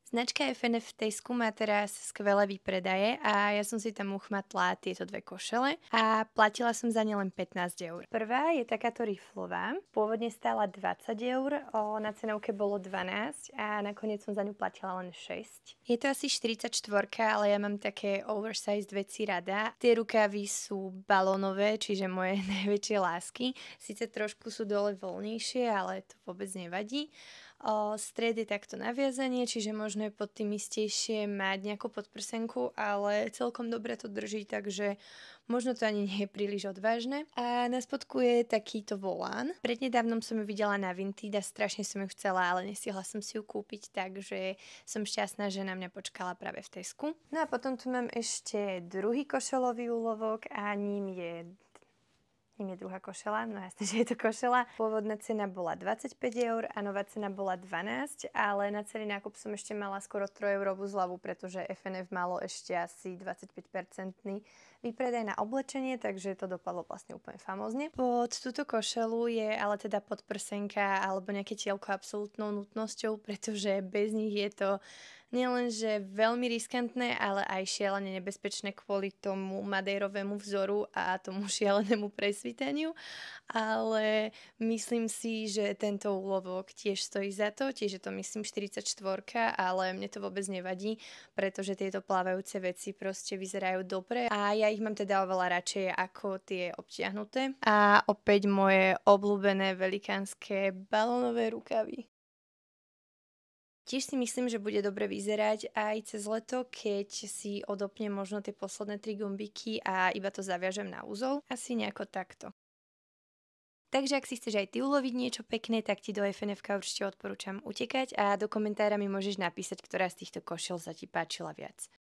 Značka FNF v Tesku má teraz skvelé výpredaje a ja som si tam uchmatla tieto dve košele a platila som za ne len 15 eur. Prvá je takáto riflová, pôvodne stála 20 eur, na cenovke bolo 12 a nakoniec som za ňu platila len 6. Je to asi 44, ale ja mám také oversized veci rada. Tie rukávy sú balónové, čiže moje najväčšie lásky. Sice trošku sú dole voľnejšie, ale to vôbec nevadí. Stred je takto naviazanie, čiže možno je pod tým istejšie mať nejakú podprsenku, ale celkom dobre to drží, takže možno to ani nie je príliš odvážne. A na spodku je takýto volán. Prednedávnom som ju videla na Vinted a strašne som ju chcela, ale nestihla som si ju kúpiť, takže som šťastná, že na mňa počkala práve v Tesku. No a potom tu mám ešte druhý košelový úlovok a ním je druhá košela, no jasne, že je to košela. Pôvodná cena bola 25 eur a nová cena bola 12, ale na celý nákup som ešte mala skoro 3 eurovú zľavu, pretože FNF malo ešte asi 25% výpredaj na oblečenie, takže to dopadlo vlastne úplne famózne. Pod túto košelu je ale teda podprsenka alebo nejaké tielko absolútnou nutnosťou, pretože bez nich je to nielenže veľmi riskantné, ale aj šialene nebezpečné kvôli tomu madejrovému vzoru a tomu šialenému presvítaniu. Ale myslím si, že tento úlovok tiež stojí za to, tiež je to myslím 44, ale mne to vôbec nevadí, pretože tieto plávajúce veci proste vyzerajú dobre a ja ich mám teda oveľa radšej ako tie obtiahnuté. A opäť moje obľúbené velikánske balónové rukavy. Tiež si myslím, že bude dobre vyzerať aj cez leto, keď si odopnem možno tie posledné 3 gumbiky a iba to zaviažem na úzol. Asi nejako takto. Takže ak si chceš aj ty uloviť niečo pekné, tak ti do FNF určite odporúčam utekať a do komentára mi môžeš napísať, ktorá z týchto košiel sa ti páčila viac.